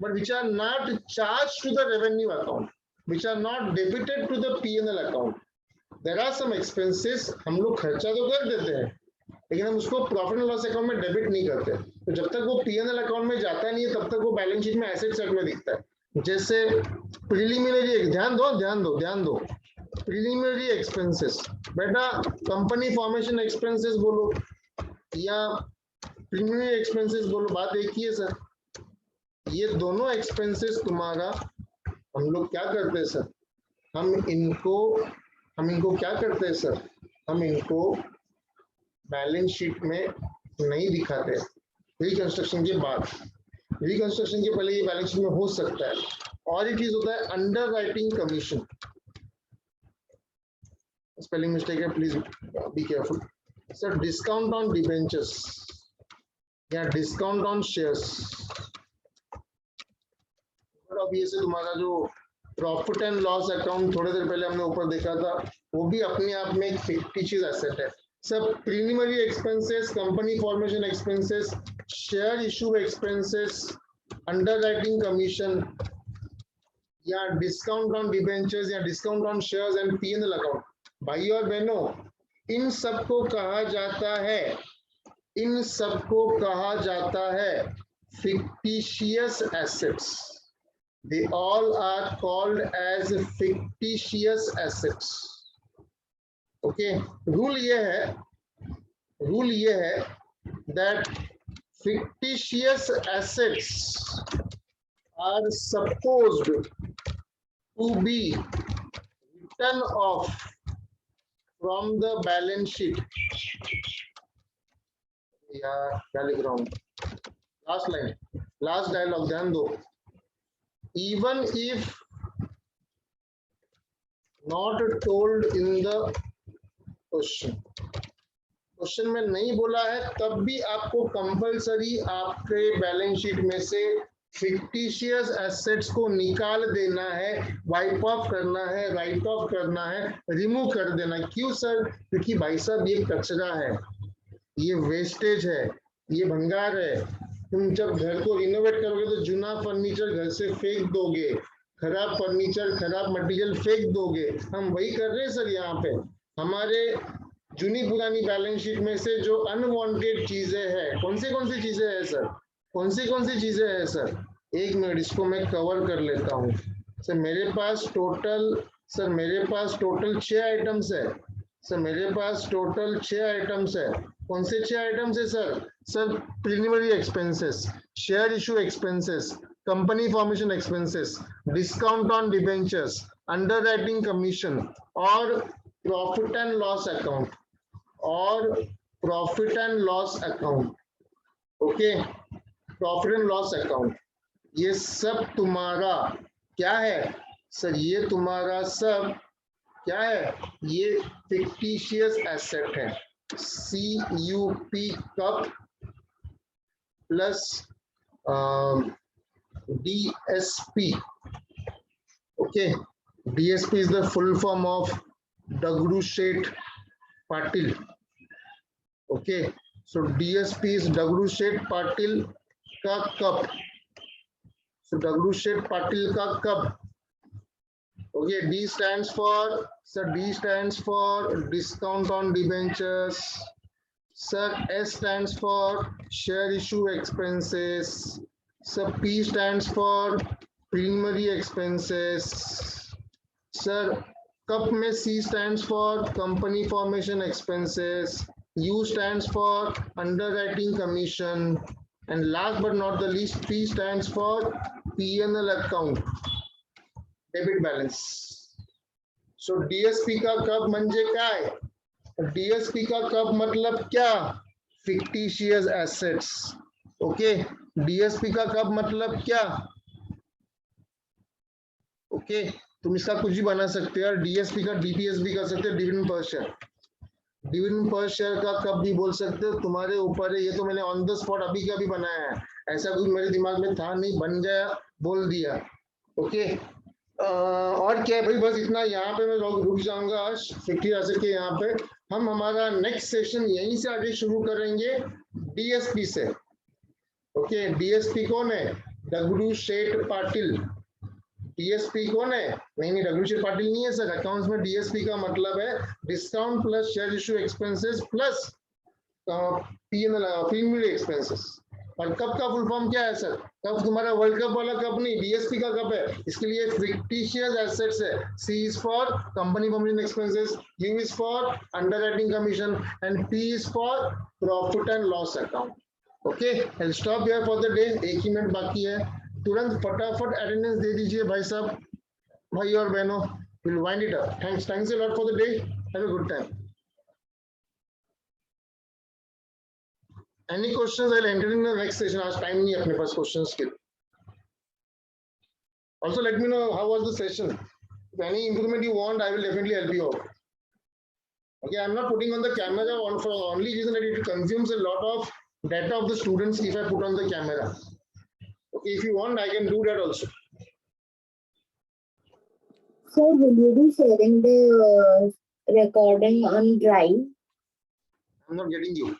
but which are not charged to the revenue account, which are not debited to the P&L account. There are some expenses हम लोग खर्चा तो कर देते हैं लेकिन हम उसको प्रॉफिट एंड लॉस अकाउंट में डेबिट नहीं करते, तो जब तक वो P&L अकाउंट में जाता नहीं है तब तक वो बैलेंस शीट में एसेट साइड में दिखता है। जैसे प्रिलिमिनरी, ध्यान दो प्रिलिमिनरी एक्सपेंसेस, बेटा कंपनी फॉर्मेशन एक्सपेंसेस बोलो या प्रीमियम एक्सपेंसेस बोलो, बात एक ही है सर। ये दोनों एक्सपेंसेस तुम्हारा हम लोग क्या करते हैं सर, हम इनको क्या करते हैं सर, हम इनको बैलेंस शीट में नहीं दिखाते। रिकंस्ट्रक्शन के बाद, रिकंस्ट्रक्शन के पहले ये बैलेंस शीट में हो सकता है। और एक चीज होता है underwriting commission, spelling mistake है, please be careful sir. Discount on debentures या डिस्काउंट ऑन शेयर्स, अब ये से तुम्हारा जो प्रॉफिट एंड लॉस अकाउंट थोड़ी देर पहले हमने ऊपर देखा था, वो भी अपने आप में एक फिक्टिशियस एसेट है। सब preliminary expenses, company formation expenses, share issue expenses, underwriting commission या डिस्काउंट ऑन डिबेंचर्स या discount on shares and P&L account, भाई और बहनों इन सबको कहा जाता है, इन सबको कहा जाता है fictitious assets. They all are called as fictitious assets. Okay, rule ये है that fictitious assets are supposed to be written off from the balance sheet. यार क्या लिख रहा हूँ, लास्ट लाइन, लास्ट डायलॉग ध्यान दो। Even if not told in the question में नहीं बोला है तब भी आपको कंपलसरी आपके बैलेंस शीट में से फिक्टिशियस एसेट्स को निकाल देना है, वाइप ऑफ करना है, राइट ऑफ करना है, रिमूव कर देना है। क्यों सर? क्योंकि भाई साहब ये कचरा है, ये वेस्टेज है, ये भंगार है। तुम जब घर को रिनोवेट करोगे तो जूना फर्नीचर घर से फेंक दोगे, खराब फर्नीचर, खराब मटेरियल फेंक दोगे। हम वही कर रहे हैं सर। यहाँ पे हमारे जूनी पुरानी बैलेंस शीट में से जो अनवांटेड चीजें हैं, कौन सी चीजें हैं सर, कौन सी चीजें हैं सर? एक मिनट, इसको मैं कवर कर लेता हूँ सर। मेरे पास टोटल 6 आइटम्स है सर, मेरे पास टोटल 6 आइटम्स है। कौन से 6 आइटम्स है sir? Sir preliminary expenses, share issue expenses, company formation expenses, discount on debentures, underwriting commission और profit and loss account, okay, profit and loss account. ये सब तुम्हारा क्या है सर? ये तुम्हारा सब क्या है? ये फिक्टिशियस एसेट है। CUP cup plus DSP. Okay, DSP is the full form of Dagdu Shet Patil. Okay, so DSP is Dagdu Shet Patil ka cup. So Dagdu Shet Patil ka cup. Okay, D stands for, sir, D stands for discount on debentures. Sir, S stands for share issue expenses. Sir, P stands for preliminary expenses. Sir, cup में C stands for company formation expenses. U stands for underwriting commission. And last but not the least, P stands for P&L account, debit balance. So DSP का कब म्हणजे काय? DSP का कब मतलब क्या? Fictitious assets. Okay, DSP का कब मतलब क्या? ओके, तुम इसका कुछ भी बना सकते हो. DSP का DPS भी कर सकते हो, dividend per share. Dividend per share का कब भी बोल सकते हो, तुम्हारे ऊपर है. ये तो मैंने ऑन द स्पॉट अभी का भी बनाया है, ऐसा कुछ मेरे दिमाग में था नहीं, बन गया, बोल दिया. ओके, और क्या है भाई, बस इतना. यहाँ पे मैं रुक जाऊंगा आज फिक्टिशियस एसेट के यहाँ पे. हम हमारा नेक्स्ट सेशन यहीं से आगे शुरू करेंगे DSP से. ओके, DSP कौन है? डगडू शेठ पाटिल. DSP कौन है? नहीं, डगडू शेठ पाटिल नहीं है सर. अकाउंट्स में DSP का मतलब है discount plus share issue expenses plus P&L expenses. और कब का फुल फॉर्म क्या है सर? कब तुम्हारा वर्ल्ड कप वाला कप नहीं, DSP का कप है. इसके लिए फिक्टिशियस एसेट्स है. C is for company formation expenses, U is for underwriting commission, and P is for profit and loss account. Okay, I'll stop here for the day. 1 he minute बाकी है, तुरंत फटाफट attendance दे दीजिए भाई साहब, भाई और बहनों. We'll wind it up. Thanks a lot for the day. Have a good time. Any questions? I'll enter in the next session. आज टाइम नहीं है अपने पास questions के. Also, let me know how was the session. If any improvement you want, I will definitely help you out. Okay, I'm not putting on the camera on for only reason that it consumes a lot of data of the students if I put on the camera. Okay, if you want, I can do that also. Sir, will you be sharing the recording on Drive? I'm not getting you.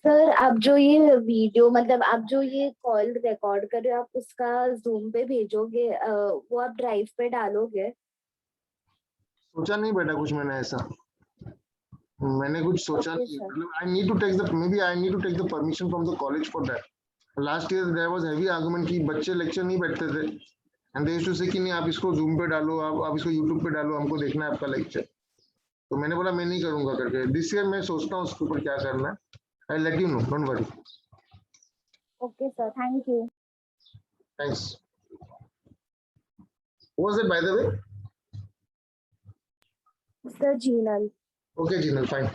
Sir, आप जो ये video मतलब आप जो ये call record कर रहे हो, आप उसका जूम पे भेजोगे, वो आप ड्राइव पे डालोगे? सोचा नहीं बेटा कुछ मैंने ऐसा. मैंने कुछ सोचा Okay, नहीं. sir. मतलब I need to take the, maybe I need to take the permission from the college for that. Last year there was heavy argument कि बच्चे लेक्चर नहीं बैठते थे. And they used to say कि नहीं आप इसको जूम पे डालो, आप इसको यूट्यूब पे डालो, हमको देखना है आपका लेक्चर. तो मैंने बोला मैं नहीं करूंगा करके. दिस ईयर मैं सोचता हूँ उसके ऊपर क्या करना है. I'll let you know, don't worry. Okay, sir. Thank you. Thanks. Who was it by the way? Sir, Jinal. Okay, Jinal, fine.